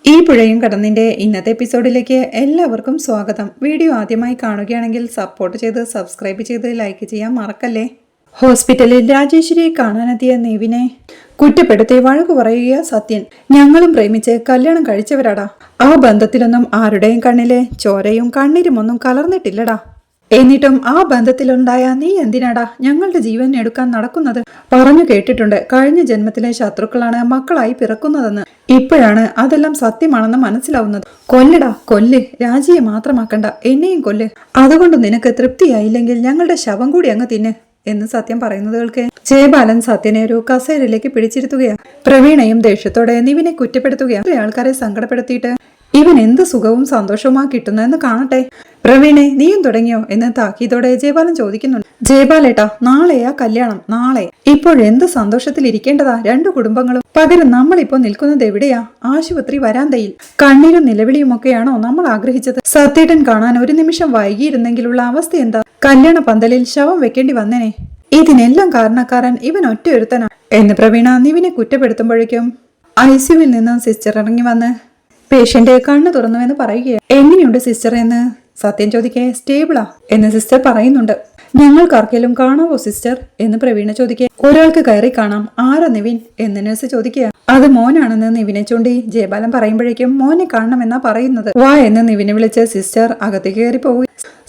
ഈ പുഴയും കടന്നിന്റെ ഇന്നത്തെ എപ്പിസോഡിലേക്ക് എല്ലാവർക്കും സ്വാഗതം. വീഡിയോ ആദ്യമായി കാണുകയാണെങ്കിൽ സപ്പോർട്ട് ചെയ്ത് സബ്സ്ക്രൈബ് ചെയ്ത് ലൈക്ക് ചെയ്യാൻ മറക്കല്ലേ. ഹോസ്പിറ്റലിൽ രാജേശ്വരിയെ കാണാനെത്തിയ നിവിനെ കുറ്റപ്പെടുത്തി വഴക്കു പറയുക സത്യൻ. ഞങ്ങളും പ്രേമിച്ച് കല്യാണം കഴിച്ചവരാടാ. ആ ബന്ധത്തിലൊന്നും ആരുടെയും കണ്ണിലെ ചോരയും കണ്ണീരുമൊന്നും കലർന്നിട്ടില്ലടാ. എന്നിട്ടും ആ ബന്ധത്തിലുണ്ടായ നീ എന്തിനാടാ ഞങ്ങളുടെ ജീവൻ എടുക്കാൻ നടക്കുന്നത്? പറഞ്ഞു കേട്ടിട്ടുണ്ട് കഴിഞ്ഞ ജന്മത്തിലെ ശത്രുക്കളാണ് മക്കളായി പിറക്കുന്നതെന്ന്. ഇപ്പോഴാണ് അതെല്ലാം സത്യമാണെന്ന് മനസ്സിലാവുന്നത്. കൊല്ലടാ, കൊല്ല്. രാജിയെ മാത്രമാക്കണ്ട, എന്നെയും കൊല്ല്. അതുകൊണ്ട് നിനക്ക് തൃപ്തിയായില്ലെങ്കിൽ ഞങ്ങളുടെ ശവം കൂടി അങ്ങ് തിന്ന് എന്ന് സത്യം പറയുന്നത് കേൾക്കെ ജയബാലൻ സത്യനെ ഒരു കസേരയിലേക്ക് പിടിച്ചിരുത്തുകയാണ്. പ്രവീണയും ദേഷ്യത്തോടെ നിവിനെ കുറ്റപ്പെടുത്തുകയാണ്. ആൾക്കാരെ സങ്കടപ്പെടുത്തിയിട്ട് ഇവൻ എന്ത് സുഖവും സന്തോഷവുമാ കിട്ടുന്നതെന്ന് കാണട്ടെ. പ്രവീണെ, നീയും തുടങ്ങിയോ എന്ന് താക്കീതോടെ ജയബാലൻ ചോദിക്കുന്നുണ്ട്. ജയബാലേട്ടാ, നാളെയാ കല്യാണം, നാളെ. ഇപ്പോഴെന്ത് സന്തോഷത്തിൽ ഇരിക്കേണ്ടതാ രണ്ടു കുടുംബങ്ങളും. പകരം നമ്മളിപ്പോ നിൽക്കുന്നത് എവിടെയാ? ആശുപത്രി വരാന്തയിൽ. കണ്ണീരും നിലവിളിയുമൊക്കെയാണോ നമ്മൾ ആഗ്രഹിച്ചത്? സത്യേട്ടൻ കാണാൻ ഒരു നിമിഷം വൈകിയിരുന്നെങ്കിലുള്ള അവസ്ഥ എന്താ? കല്യാണ പന്തലിൽ ശവം വെക്കേണ്ടി വന്നേനെ. ഇതിനെല്ലാം കാരണക്കാരൻ ഇവൻ ഒറ്റയൊരുത്തനാ എന്ന് പ്രവീണ നിവിനെ കുറ്റപ്പെടുത്തുമ്പോഴേക്കും ICUവിൽ നിന്ന് സിസ്റ്റർ ഇറങ്ങി വന്ന് പേഷ്യന്റ് കണ്ണു തുറന്നുവെന്ന് പറയുകയാണ്. എങ്ങനെയുണ്ട് സിസ്റ്റർ എന്ന് സത്യം ചോദിക്കേ. സ്റ്റേബിളാ എന്ന് സിസ്റ്റർ പറയുന്നുണ്ട്. ഞങ്ങൾക്കാർക്കെങ്കിലും കാണാവോ സിസ്റ്റർ എന്ന് പ്രവീണ ചോദിക്കേ. ഒരാൾക്ക് കയറി കാണാം. ആരാ നിവിൻ എന്ന് നഴ്സ് ചോദിക്കുക. അത് മോനാണെന്ന് നിവിനെ ചൂണ്ടി ജയബാലൻ പറയുമ്പോഴേക്കും മോനെ കാണണമെന്നാ പറയുന്നത്. വാ എന്ന് നിവിനെ വിളിച്ച് സിസ്റ്റർ അകത്തേക്ക് കയറി പോവുക.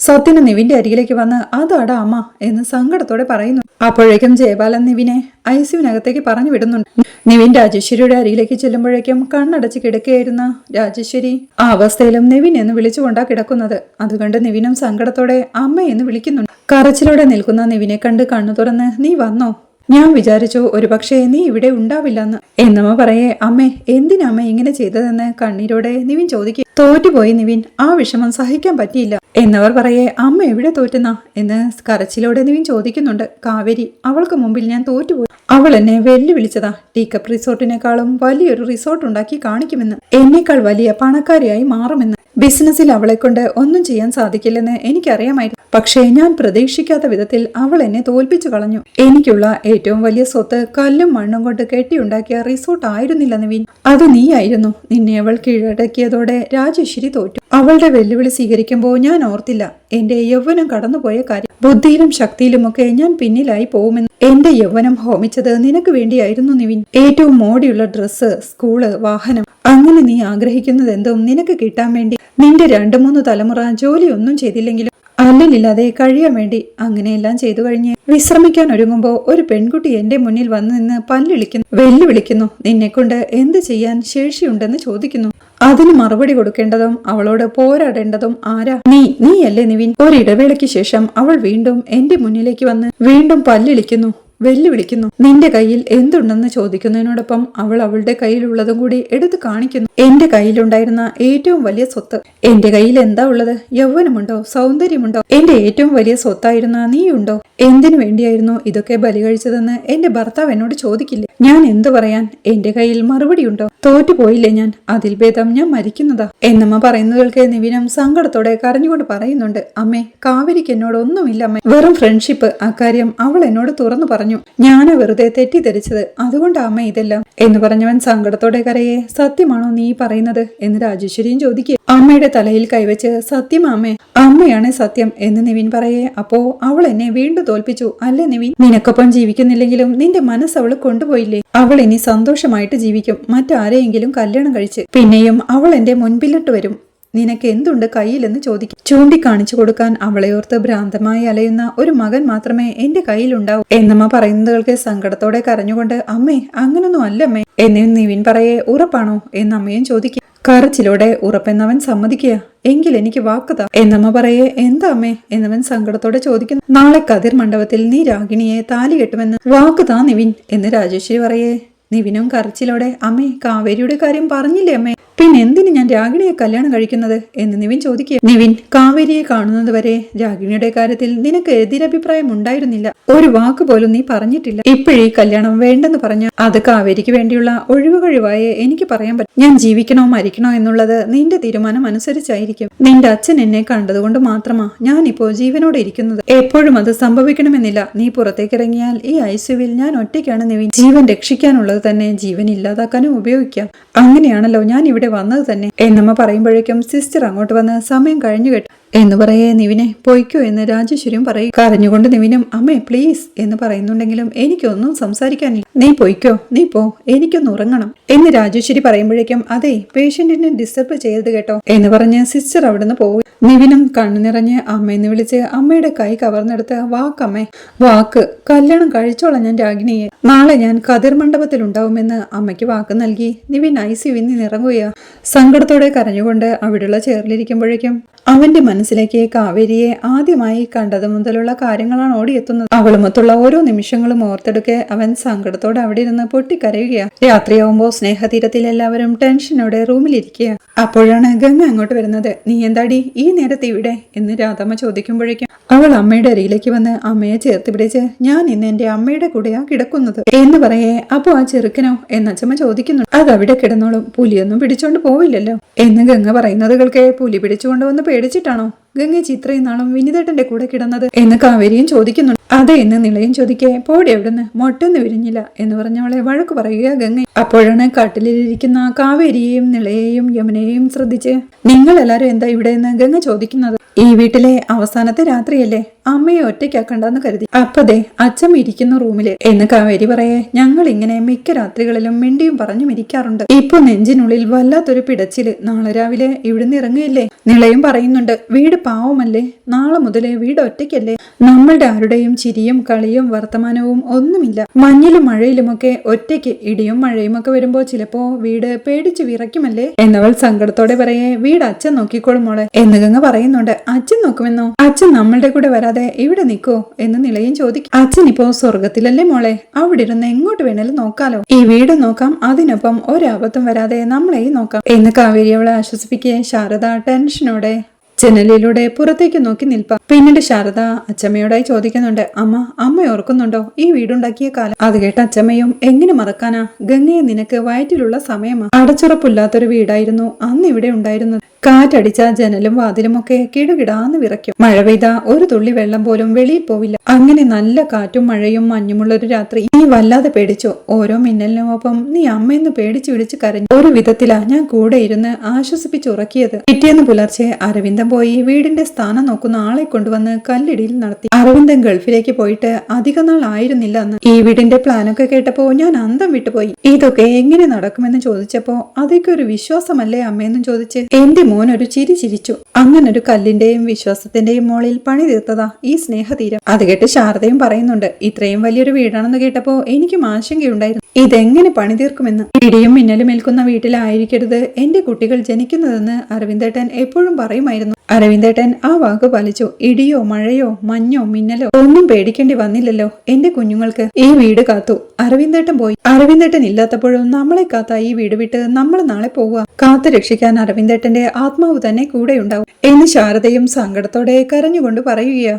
സത്യന് നിവിന്റെ അരികിലേക്ക് വന്ന് അതാടാ അമ്മ എന്ന് സങ്കടത്തോടെ പറയുന്നു. അപ്പോഴേക്കും ജയബാലൻ നിവിനെ ICUവിനകത്തേക്ക് പറഞ്ഞു വിടുന്നുണ്ട്. നിവിൻ രാജേശ്വരിയുടെ അരികിലേക്ക് ചെല്ലുമ്പോഴേക്കും കണ്ണടച്ച് കിടക്കുകയായിരുന്ന രാജേശ്വരി ആ അവസ്ഥയിലും നിവിൻ എന്ന് വിളിച്ചുകൊണ്ടാ കിടക്കുന്നത്. അതുകൊണ്ട് നിവിനും സങ്കടത്തോടെ അമ്മ എന്ന് വിളിക്കുന്നുണ്ട്. കരച്ചിലോടെ നിൽക്കുന്ന നിവിനെ കണ്ട് കണ്ണു തുറന്ന് നീ വന്നോ? ഞാൻ വിചാരിച്ചു ഒരുപക്ഷെ നീ ഇവിടെ ഉണ്ടാവില്ലെന്ന് എന്നമ്മ പറയേ. അമ്മേ, എന്തിനമ്മ ഇങ്ങനെ ചെയ്തതെന്ന് കണ്ണീരോടെ നിവിൻ ചോദിക്കും. തോറ്റുപോയി നിവിൻ, ആ വിഷമം സഹിക്കാൻ പറ്റിയില്ല എന്നവർ പറയേ. അമ്മ എവിടെ തോറ്റുന്ന എന്ന് കരച്ചിലോടെ നിവിൻ ചോദിക്കുന്നുണ്ട്. കാവേരി, അവൾക്ക് മുമ്പിൽ ഞാൻ തോറ്റുപോയി. അവൾ എന്നെ വെല്ലുവിളിച്ചതാ. ടീക്കപ്പ് റിസോർട്ടിനേക്കാളും വലിയൊരു റിസോർട്ട് ഉണ്ടാക്കി കാണിക്കുമെന്ന്, എന്നേക്കാൾ വലിയ പണക്കാരിയായി മാറുമെന്ന്. ബിസിനസ്സിൽ അവളെ കൊണ്ട് ഒന്നും ചെയ്യാൻ സാധിക്കില്ലെന്ന് എനിക്കറിയാമായിരുന്നു. പക്ഷേ ഞാൻ പ്രതീക്ഷിക്കാത്ത വിധത്തിൽ അവൾ എന്നെ തോൽപ്പിച്ചു കളഞ്ഞു. എനിക്കുള്ള ഏറ്റവും വലിയ സ്വത്ത് കല്ലും മണ്ണും കൊണ്ട് കെട്ടിയുണ്ടാക്കിയ റിസോർട്ട് ആയിരുന്നില്ല നിവിൻ, അത് നീയായിരുന്നു. നിന്നെ അവൾ കീഴടക്കിയതോടെ രാജേശ്വരി തോറ്റു. അവളുടെ വെല്ലുവിളി സ്വീകരിക്കുമ്പോൾ ഞാൻ ഓർത്തില്ല എന്റെ യൗവനം കടന്നുപോയ കാര്യം. ബുദ്ധിയിലും ശക്തിയിലുമൊക്കെ ഞാൻ പിന്നിലായി പോകുമെന്ന്. എന്റെ യൗവനം ഹോമിച്ചത് നിനക്ക് വേണ്ടിയായിരുന്നു നിവിൻ. ഏറ്റവും മോടിയുള്ള ഡ്രസ്സ്, സ്കൂള്, വാഹനം, അങ്ങനെ നീ ആഗ്രഹിക്കുന്നത് എന്തും നിനക്ക് കിട്ടാൻ വേണ്ടി നിന്റെ 2-3 തലമുറ ജോലിയൊന്നും ചെയ്തില്ലെങ്കിലും അല്ലലില്ലാതെ കഴിയാൻ വേണ്ടി അങ്ങനെയെല്ലാം ചെയ്തു കഴിഞ്ഞ് വിശ്രമിക്കാൻ ഒരുങ്ങുമ്പോ ഒരു പെൺകുട്ടി എന്റെ മുന്നിൽ വന്നു നിന്ന് പല്ലിളിക്കുന്നു, വെല്ലുവിളിക്കുന്നു. നിന്നെക്കൊണ്ട് എന്ത് ചെയ്യാൻ ശേഷിയുണ്ടെന്ന് ചോദിക്കുന്നു. അതിന് മറുപടി കൊടുക്കേണ്ടതും അവളോട് പോരാടേണ്ടതും ആരാ? നീയല്ലേ നിവിൻ. ഒരിടവേളയ്ക്ക് ശേഷം അവൾ വീണ്ടും എന്റെ മുന്നിലേക്ക് വന്ന് വീണ്ടും പല്ലിളിക്കുന്നു, വെല്ലുവിളിക്കുന്നു. നിന്റെ കയ്യിൽ എന്തുണ്ടെന്ന് ചോദിക്കുന്നതിനോടൊപ്പം അവൾ അവളുടെ കയ്യിലുള്ളതും കൂടി എടുത്തു കാണിക്കുന്നു. എന്റെ കയ്യിലുണ്ടായിരുന്ന ഏറ്റവും വലിയ സ്വത്ത്. എന്റെ കയ്യിൽ എന്താ ഉള്ളത്? യൗവനമുണ്ടോ? സൗന്ദര്യമുണ്ടോ? എന്റെ ഏറ്റവും വലിയ സ്വത്തായിരുന്ന നീയുണ്ടോ? എന്തിനു വേണ്ടിയായിരുന്നു ഇതൊക്കെ ബലി കഴിച്ചതെന്ന് എന്റെ ഭർത്താവ് എന്നോട് ചോദിക്കില്ലേ? ഞാൻ എന്തു പറയാൻ? എന്റെ കയ്യിൽ മറുപടിയുണ്ടോ? തോറ്റുപോയില്ലേ ഞാൻ? അതിൽ ഭേദം ഞാൻ മരിക്കുന്നതാ എന്നമ്മ പറയുന്നതുകൾക്ക് നിവിനും സങ്കടത്തോടെ കരഞ്ഞുകൊണ്ട് പറയുന്നുണ്ട്. അമ്മേ, കാവേരിക്ക് എന്നോട് ഒന്നുമില്ല അമ്മേ, വെറും ഫ്രണ്ട്ഷിപ്പ്. അക്കാര്യം അവൾ എന്നോട് തുറന്നു പറഞ്ഞു. ഞാനാ വെറുതെ തെറ്റിദ്ധരിച്ചത്, അതുകൊണ്ടാ അമ്മ ഇതെല്ലാം എന്ന് പറഞ്ഞവൻ സങ്കടത്തോടെ കരയെ. സത്യമാണോ നീ പറയുന്നത് എന്ന് രാജേശ്വരിയും ചോദിക്കുക. അമ്മയുടെ തലയിൽ കൈവച്ച് സത്യമാമേ, അമ്മയാണ് സത്യം എന്ന് നിവിൻ പറയേ. അപ്പോ അവൾ എന്നെ വീണ്ടും തോൽപ്പിച്ചു അല്ലേ നിവിൻ? നിനക്കൊപ്പം ജീവിക്കുന്നില്ലെങ്കിലും നിന്റെ മനസ്സ് അവൾ കൊണ്ടുപോയില്ലേ? അവൾ ഇനി സന്തോഷമായിട്ട് ജീവിക്കും, മറ്റാരെയെങ്കിലും കല്യാണം കഴിച്ച്. പിന്നെയും അവൾ എന്റെ മുൻപിലിട്ട് വരും. നിനക്ക് എന്തുണ്ട് കയ്യിലെന്ന് ചോദിക്കും. ചൂണ്ടിക്കാണിച്ചു കൊടുക്കാൻ അവളെയോർത്ത് ഭ്രാന്തമായി അലയുന്ന ഒരു മകൻ മാത്രമേ എന്റെ കയ്യിലുണ്ടാവൂ എന്നമ്മ പറയുന്നതുകൾക്ക് സങ്കടത്തോടെ കരഞ്ഞുകൊണ്ട് അമ്മേ, അങ്ങനൊന്നും അല്ലമ്മേ എന്ന് നിവിൻ പറയേ. ഉറപ്പാണോ എന്ന് അമ്മയും ചോദിക്കും. കരച്ചിലൂടെ ഉറപ്പെന്നവൻ സമ്മതിക്കുക. എങ്കിൽ എനിക്ക് വാക്കുതാ എന്നമ്മ പറയേ. എന്താ അമ്മേ എന്നവൻ സങ്കടത്തോടെ ചോദിക്കുന്നു. നാളെ കതിർ മണ്ഡപത്തിൽ നീ രാഗിണിയെ താലി കെട്ടുമെന്ന് വാക്കുതാ നിവിൻ എന്ന് രാജേശ്വരി പറയേ. നിവിനും കരച്ചിലോടെ അമ്മേ, കാവേരിയുടെ കാര്യം പറഞ്ഞില്ലേ അമ്മേ? പിന്നെ എന്തിന് ഞാൻ രാഗിണിയെ കല്യാണം കഴിക്കുന്നത് എന്ന് നിവിൻ ചോദിക്കുക. നിവിൻ, കാവേരിയെ കാണുന്നത് വരെ രാഗിണിയുടെ കാര്യത്തിൽ നിനക്ക് എതിരഭിപ്രായം ഉണ്ടായിരുന്നില്ല. ഒരു വാക്ക് പോലും നീ പറഞ്ഞിട്ടില്ല. ഇപ്പോഴീ കല്യാണം വേണ്ടെന്ന് പറഞ്ഞ അത് കാവേരിക്ക് വേണ്ടിയുള്ള ഒഴിവുകഴിവായേ എനിക്ക് പറയാൻ പറ്റും. ഞാൻ ജീവിക്കണോ മരിക്കണോ എന്നുള്ളത് നിന്റെ തീരുമാനം അനുസരിച്ചായിരിക്കും. നിന്റെ അച്ഛൻ എന്നെ കണ്ടതുകൊണ്ട് മാത്രമാ ഞാനിപ്പോ ജീവനോടെ ഇരിക്കുന്നത്. എപ്പോഴും അത് സംഭവിക്കണമെന്നില്ല. നീ പുറത്തേക്കിറങ്ങിയാൽ ഈ ICUവിൽ ഞാൻ ഒറ്റയ്ക്കാണ് നിവിൻ. ജീവൻ രക്ഷിക്കാനുള്ളത് വേണ്ടത്ര തന്നെ ജീവൻ ഇല്ലാതാക്കാനും ഉപയോഗിക്കാം. അങ്ങനെയാണല്ലോ ഞാൻ ഇവിടെ വന്നത് തന്നെ എന്നമ്മ പറയുമ്പോഴേക്കും സിസ്റ്റർ അങ്ങോട്ട് വന്ന് സമയം കഴിഞ്ഞു കേട്ടു എന്ന് പറയേ നിവിനെ പൊയ്ക്കോ എന്ന് രാജേശ്വരിയും പറയും. കരഞ്ഞുകൊണ്ട് നിവിനും അമ്മേ പ്ലീസ് എന്ന് പറയുന്നുണ്ടെങ്കിലും എനിക്കൊന്നും സംസാരിക്കാനില്ല, നീ പൊയ്ക്കോ, നീ പോ, എനിക്കൊന്ന് ഉറങ്ങണം എന്ന് രാജേശ്വരി പറയുമ്പോഴേക്കും അതെ പേഷ്യന്റിനെ ഡിസ്റ്റർബ് ചെയ്യരുത് കേട്ടോ എന്ന് പറഞ്ഞ് സിസ്റ്റർ അവിടുന്ന് പോകും. നിവിനും കണ്ണു നിറഞ്ഞ് അമ്മയെന്ന് വിളിച്ച് അമ്മയുടെ കൈ കവർന്നെടുത്ത് വാക്കമ്മേ വാക്ക്, കല്യാണം കഴിച്ചോളാം ഞാൻ രാഗിണിയെ, നാളെ ഞാൻ കതിർ മണ്ഡപത്തിൽ ഉണ്ടാവുമെന്ന് അമ്മയ്ക്ക് വാക്ക് നൽകി നിവിൻ ICUവിൽ നിന്ന് ഇറങ്ങുകയാ. സങ്കടത്തോടെ കരഞ്ഞുകൊണ്ട് അവിടെയുള്ള ചേറിലിരിക്കുമ്പോഴേക്കും അവന്റെ മനസ്സിലേക്ക് കാവേരിയെ ആദ്യമായി കണ്ടത് മുതലുള്ള കാര്യങ്ങളാണ് ഓടിയെത്തുന്നത്. അവളുമൊത്തുള്ള ഓരോ നിമിഷങ്ങളും ഓർത്തെടുക്കെ അവൻ സങ്കടത്തോടെ അവിടെ ഇരുന്ന് പൊട്ടിക്കരയുകയാ. രാത്രിയാവുമ്പോൾ സ്നേഹതീരത്തിൽ എല്ലാവരും ടെൻഷനോടെ റൂമിലിരിക്കുക. അപ്പോഴാണ് ഗംഗ അങ്ങോട്ട് വരുന്നത്. നീ എന്താടി ഈ നേരത്തെ ഇവിടെ എന്ന് രാധമ്മ ചോദിക്കുമ്പോഴേക്കും അവൾ അമ്മയുടെ അരികിലേക്ക് വന്ന് അമ്മയെ ചേർത്ത് പിടിച്ച് ഞാൻ ഇന്ന് എന്റെ അമ്മയുടെ കൂടെയാ കിടക്കുന്നത് എന്ന് പറയേ അപ്പോ ആ ചെറുക്കനോ എന്നച്ചമ്മ ചോദിക്കുന്നു. അതവിടെ കിടന്നോളും, പുലിയൊന്നും പിടിച്ചോണ്ട് പോവില്ലല്ലോ എന്ന് ഗംഗ പറയുന്നത് കേൾക്കെ പുലി പിടിച്ചുകൊണ്ട് വന്ന് പേടിച്ചിട്ടാണോ ഗംഗേച്ചി ഇത്രയും നാളും വിനിതേട്ടന്റെ കൂടെ കിടന്നത് എന്ന് കാവേരിയും ചോദിക്കുന്നുണ്ട്. അതെ എന്ന് നിളയും ചോദിക്കേ പോടി എവിടുന്ന് മൊട്ടൊന്നും വിരിഞ്ഞില്ല എന്ന് പറഞ്ഞവളെ വഴക്ക് പറയുക ഗംഗ. അപ്പോഴാണ് കട്ടിലിരിക്കുന്ന കാവേരിയെയും നിളയെയും യമുനയെയും ശ്രദ്ധിച്ച് നിങ്ങളെല്ലാരും എന്താ ഇവിടെ എന്ന് ഗംഗ ചോദിക്കുന്നത്. ഈ വീട്ടിലെ അവസാനത്തെ രാത്രിയല്ലേ, അമ്മയെ ഒറ്റയ്ക്കാക്കണ്ടെന്ന് കരുതി അപ്പതേ അച്ഛൻ ഇരിക്കുന്ന റൂമില് എന്ന് കാവേരി പറയേ ഞങ്ങൾ ഇങ്ങനെ മിക്ക രാത്രികളിലും മിണ്ടിയും പറഞ്ഞും ഇരിക്കാറുണ്ട്. ഇപ്പൊ നെഞ്ചിനുള്ളിൽ വല്ലാത്തൊരു പിടച്ചില്, നാളെ രാവിലെ ഇവിടുന്ന് ഇറങ്ങുകയല്ലേ. നിളയും പറയുന്നുണ്ട് വീട് പാവമല്ലേ, നാളെ മുതലേ വീട് ഒറ്റയ്ക്കല്ലേ, നമ്മളുടെ ആരുടെയും ചിരിയും കളിയും വർത്തമാനവും ഒന്നുമില്ല, മഞ്ഞിലും മഴയിലുമൊക്കെ ഒറ്റയ്ക്ക്, ഇടിയും മഴയും ഒക്കെ വരുമ്പോ ചിലപ്പോ വീട് പേടിച്ചു വിറയ്ക്കുമല്ലേ എന്നവൾ സങ്കടത്തോടെ പറയേ വീട് അച്ഛൻ നോക്കിക്കോളും മോളെ എന്ന് ഗംഗ പറയുന്നുണ്ട്. അച്ഛൻ നോക്കുമെന്നോ, അച്ഛൻ നമ്മളുടെ കൂടെ വരാതെ ഇവിടെ നിൽക്കോ എന്ന് നിളയും ചോദിക്കും. അച്ഛൻ ഇപ്പോ സ്വർഗത്തിലല്ലേ മോളെ, അവിടെ ഇരുന്ന് എങ്ങോട്ട് വേണേലും നോക്കാലോ, ഈ വീട് നോക്കാം, അതിനൊപ്പം ഒരാപത്തും വരാതെ നമ്മളെയും നോക്കാം എന്ന് കാവേരി അവളെ ആശ്വസിപ്പിക്കേ ശാരദ ടെൻഷനോടെ ജനലിലൂടെ പുറത്തേക്ക് നോക്കി നിൽപ്പ. പിന്നീട് ശാരദ അച്ചമ്മയോടായി ചോദിക്കുന്നുണ്ട് അമ്മ ഓർക്കുന്നുണ്ടോ ഈ വീടുണ്ടാക്കിയ കാലം. അത് കേട്ട അച്ചമ്മയും എങ്ങനെ മറക്കാനാ, ഗംഗയെ നിനക്ക് വയറ്റിലുള്ള സമയമാ, അടച്ചുറപ്പില്ലാത്തൊരു വീടായിരുന്നു അന്ന് ഇവിടെ ഉണ്ടായിരുന്നത്. കാറ്റടിച്ച ജനലും വാതിലും ഒക്കെ കിടുകിടാന്ന് വിറയ്ക്കും, മഴ പെയ്ത ഒരു തുള്ളി വെള്ളം പോലും വെളിയിൽ പോവില്ല. അങ്ങനെ നല്ല കാറ്റും മഴയും മഞ്ഞുമുള്ളൊരു രാത്രി നീ വല്ലാതെ പേടിച്ചോ, ഓരോ മിന്നലിനുമൊപ്പം നീ അമ്മയെന്ന് പേടിച്ചു വിളിച്ച് കരഞ്ഞു. ഒരു വിധത്തിലാ ഞാൻ കൂടെ ഇരുന്ന് ആശ്വസിപ്പിച്ചുറക്കിയത്. പിറ്റേന്ന് പുലർച്ചെ അരവിന്ദൻ പോയി വീടിന്റെ സ്ഥാനം നോക്കുന്ന ആളെ കൊണ്ടുവന്ന് കല്ലിടിയിൽ നടത്തി. അരവിന്ദൻ ഗൾഫിലേക്ക് പോയിട്ട് അധിക നാൾ ആയിരുന്നില്ല അന്ന്. ഈ വീടിന്റെ പ്ലാനൊക്കെ കേട്ടപ്പോ ഞാൻ അന്തം വിട്ടുപോയി. ഇതൊക്കെ എങ്ങനെ നടക്കുമെന്ന് ചോദിച്ചപ്പോ അതൊക്കെ ഒരു വിശ്വാസമല്ലേ അമ്മയെന്നും ചോദിച്ച് എന്റെ മോൻ ഒരു ചിരി ചിരിച്ചു. അങ്ങനൊരു കല്ലിന്റെയും വിശ്വാസത്തിന്റെയും മോളിൽ പണി തീർത്തതാ ഈ സ്നേഹതീരം. അത് കേട്ട് ശാരദയും പറയുന്നുണ്ട് ഇത്രയും വലിയൊരു വീടാണെന്ന് കേട്ടപ്പോ എനിക്കും ആശങ്കയുണ്ടായിരുന്നു ഇതെങ്ങനെ പണി തീർക്കുമെന്ന്. ഇടിയും മിന്നലും ഏൽക്കുന്ന വീട്ടിലായിരിക്കരുത് എന്റെ കുട്ടികൾ ജനിക്കുന്നതെന്ന് അരവിന്ദേട്ടൻ എപ്പോഴും പറയുമായിരുന്നു. അരവിന്ദേട്ടൻ ആ വാക്ക് പാലിച്ചു. ഇടിയോ മഴയോ മഞ്ഞോ മിന്നലോ ഒന്നും പേടിക്കേണ്ടി വന്നില്ലല്ലോ എന്റെ കുഞ്ഞുങ്ങൾക്ക്. ഈ വീട് കാത്തു അരവിന്ദേട്ടൻ പോയി. അരവിന്ദേട്ടൻ ഇല്ലാത്തപ്പോഴും നമ്മളെ കാത്ത ഈ വീട് വിട്ട് നമ്മൾ നാളെ പോവുക. കാത്തു രക്ഷിക്കാൻ അരവിന്ദേട്ടന്റെ ആത്മാവ് തന്നെ കൂടെ ഉണ്ടാവും എന്ന് ശാരദയും സങ്കടത്തോടെ കരഞ്ഞുകൊണ്ട് പറയുകയാ.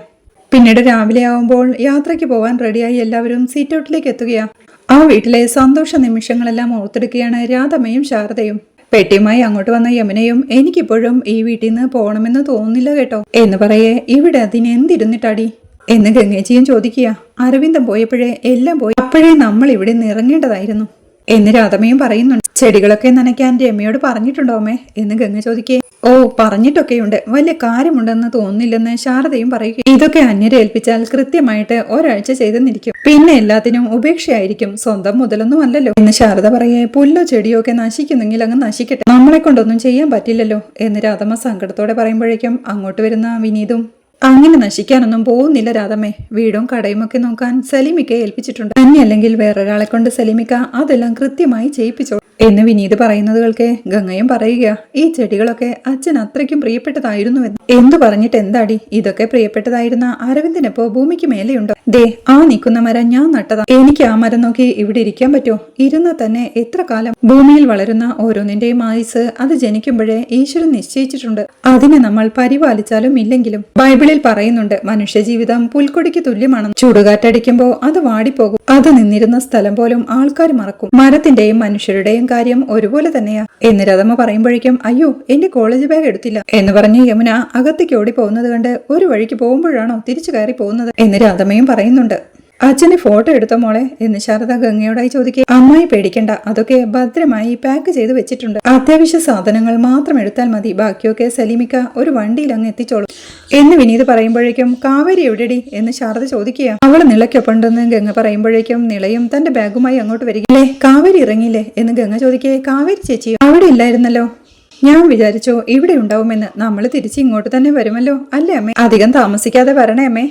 പിന്നീട് രാവിലെ ആവുമ്പോൾ യാത്രയ്ക്ക് പോവാൻ റെഡിയായി എല്ലാവരും സീറ്റൗട്ടിലേക്ക് എത്തുകയാ. ആ വീട്ടിലെ സന്തോഷ നിമിഷങ്ങളെല്ലാം ഓർത്തെടുക്കുകയാണ് രാധമ്മയും ശാരദയും. പെട്ടിയുമായി അങ്ങോട്ട് വന്ന യമുനയും എനിക്കിപ്പോഴും ഈ വീട്ടിൽ നിന്ന് പോകണമെന്ന് തോന്നുന്നില്ല കേട്ടോ എന്ന് പറയേ ഇവിടെ അതിനെന്തിരുന്നിട്ടാടി എന്ന് ഗംഗേച്ചിയും ചോദിക്കുക. അരവിന്ദൻ പോയപ്പോഴേ എല്ലാം പോയി, അപ്പോഴേ നമ്മൾ ഇവിടെ നിന്ന് ഇറങ്ങേണ്ടതായിരുന്നു എന്ന് രാധമ്മയും പറയുന്നുണ്ട്. ചെടികളൊക്കെ നനയ്ക്കാൻ രമ്യയോട് പറഞ്ഞിട്ടുണ്ടോ അമ്മേ എന്ന് ഗംഗ ചോദിക്കേ. ഓ പറഞ്ഞിട്ടൊക്കെയുണ്ട്, വലിയ കാര്യമുണ്ടെന്ന് തോന്നുന്നില്ലെന്ന് ശാരദയും പറയുക. ഇതൊക്കെ അന്യരെ ഏൽപ്പിച്ചാൽ കൃത്യമായിട്ട് ഒരാഴ്ച ചെയ്തെന്നിരിക്കും, പിന്നെ എല്ലാത്തിനും ഉപേക്ഷയായിരിക്കും, സ്വന്തം മുതലൊന്നും അല്ലല്ലോ എന്ന് ശാരദ പറയേ. പുല്ലോ ചെടിയോ ഒക്കെ നശിക്കുന്നെങ്കിൽ അങ്ങ് നശിക്കട്ടെ, നമ്മളെ കൊണ്ടൊന്നും ചെയ്യാൻ പറ്റില്ലല്ലോ എന്ന് രാധമ്മ സങ്കടത്തോടെ പറയുമ്പോഴേക്കും അങ്ങോട്ട് വരുന്ന വിനീതും അങ്ങനെ നശിക്കാനൊന്നും പോകുന്നില്ല രാധമ്മേ, വീടും കടയും ഒക്കെ നോക്കാൻ സലീമിക്ക ഏൽപ്പിച്ചിട്ടുണ്ട്, തന്നെയല്ലെങ്കിൽ വേറൊരാളെ കൊണ്ട് സലീമിക്ക അതെല്ലാം കൃത്യമായി ചെയ്യിപ്പിച്ചോ എന്ന് വിനീത് പറയുന്നത് കേൾക്കെ ഗംഗയും പറയുക. ഈ ചെടികളൊക്കെ അച്ഛൻ അത്രയ്ക്കും പ്രിയപ്പെട്ടതായിരുന്നുവെന്ന്. എന്തു പറഞ്ഞിട്ട് എന്താടി, ഇതൊക്കെ പ്രിയപ്പെട്ടതായിരുന്ന അരവിന്ദനിപ്പോ ഭൂമിക്ക് മേലെയുണ്ടോ? ദേ ആ നിൽക്കുന്ന മരം ഞാൻ നട്ടതാ, എനിക്ക് ആ മരം നോക്കി ഇവിടെ ഇരിക്കാൻ പറ്റുമോ? ഇരുന്നാൽ തന്നെ എത്ര കാലം. ഭൂമിയിൽ വളരുന്ന ഓരോന്നിന്റെയും ആയുസ് അത് ജനിക്കുമ്പോഴേ ഈശ്വരൻ നിശ്ചയിച്ചിട്ടുണ്ട്, അതിനെ നമ്മൾ പരിപാലിച്ചാലും ഇല്ലെങ്കിലും. ബൈബിളിൽ പറയുന്നുണ്ട് മനുഷ്യജീവിതം പുൽക്കൊടിക്ക് തുല്യമാണ്, ചുടുകാറ്റടിക്കുമ്പോ അത് വാടിപ്പോകും, അത് നിന്നിരുന്ന സ്ഥലം പോലും ആൾക്കാർ മറക്കും. മരത്തിന്റെയും മനുഷ്യരുടെയും കാര്യം ഒരുപോലെ തന്നെയാ എന്ന് രാധമ്മ പറയുമ്പോഴേക്കും അയ്യോ എന്റെ കോളേജ് ബാഗ് എടുത്തില്ല എന്ന് പറഞ്ഞ് യമുന അകത്തേക്ക് ഓടി പോകുന്നത് കണ്ട് ഒരു വഴിക്ക് പോകുമ്പോഴാണോ തിരിച്ചു കയറി പോകുന്നത് എന്ന് രാധമ്മയും പറയുന്നുണ്ട്. അച്ഛന് ഫോട്ടോ എടുത്തോ മോളെ എന്ന് ശാരദ ഗംഗയോടായി ചോദിക്കുക. അമ്മായി പേടിക്കണ്ട, അതൊക്കെ ഭദ്രമായി പാക്ക് ചെയ്ത് വെച്ചിട്ടുണ്ട്. അത്യാവശ്യ സാധനങ്ങൾ മാത്രം എടുത്താൽ മതി, ബാക്കിയൊക്കെ സലീമിക്ക ഒരു വണ്ടിയിൽ അങ്ങ് എത്തിച്ചോളും എന്ന് വിനീത് പറയുമ്പോഴേക്കും കാവേരി എവിടെടി എന്ന് ശാരദ ചോദിക്കുക. അവള് നിളയ്ക്കൊപ്പുണ്ടെന്ന് ഗംഗ പറയുമ്പോഴേക്കും നിളയും തന്റെ ബാഗുമായി അങ്ങോട്ട് വരികയില്ലേ. കാവേരി ഇറങ്ങിയില്ലേ എന്ന് ഗംഗ ചോദിക്കേ. കാവേരി ചേച്ചിയോ? അവിടെ ഇല്ലായിരുന്നല്ലോ. ഞാൻ വിചാരിച്ചോ ഇവിടെ ഉണ്ടാവുമെന്ന്. നമ്മൾ തിരിച്ച് ഇങ്ങോട്ട് തന്നെ വരുമല്ലോ അല്ലേ അമ്മേ? അധികം താമസിക്കാതെ വരണേ അമ്മേ,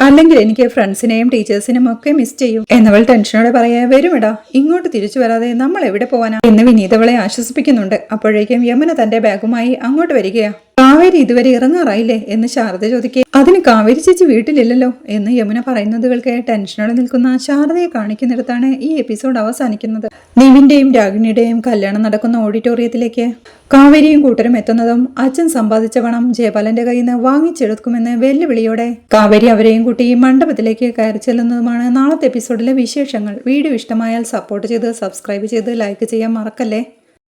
അല്ലെങ്കിൽ എനിക്ക് ഫ്രണ്ട്സിനെയും ടീച്ചേഴ്സിനും ഒക്കെ മിസ് ചെയ്യും എന്നവൾ ടെൻഷനോടെ പറയാ. വരുമിടാ, ഇങ്ങോട്ട് തിരിച്ചു വരാതെ നമ്മൾ എവിടെ പോവാനാ എന്ന് വിനീത് അവളെ ആശ്വസിപ്പിക്കുന്നുണ്ട്. അപ്പോഴേക്കും യമുന തന്റെ ബാഗുമായി അങ്ങോട്ട് വരികയാ. കാവേരി ഇതുവരെ ഇറങ്ങാറായില്ലേ എന്ന് ശാരദ ചോദിക്കുക. അതിന് കാവേരി ചേച്ചി വീട്ടിലില്ലല്ലോ എന്ന് യമുന പറയുന്നത് കേൾക്കെ ടെൻഷനോടെ നിൽക്കുന്ന ശാരദയെ കാണിക്കുന്നിടത്താണ് ഈ എപ്പിസോഡ് അവസാനിക്കുന്നത്. നിവിന്റെയും രാഗിണിയുടെയും കല്യാണം നടക്കുന്ന ഓഡിറ്റോറിയത്തിലേക്ക് കാവേരിയും കൂട്ടരും എത്തുന്നതും അച്ഛൻ സമ്പാദിച്ച പണം ജയപാലന്റെ കയ്യിൽ നിന്ന് വാങ്ങിച്ചെടുക്കുമെന്ന് വെല്ലുവിളിയോടെ കാവേരി അവരെയും കൂട്ടി മണ്ഡപത്തിലേക്ക് കയറി ചെല്ലുന്നതുമാണ് നാളത്തെ എപ്പിസോഡിലെ വിശേഷങ്ങൾ. വീഡിയോ ഇഷ്ടമായാൽ സപ്പോർട്ട് ചെയ്ത് സബ്സ്ക്രൈബ് ചെയ്ത് ലൈക്ക് ചെയ്യാൻ മറക്കല്ലേ.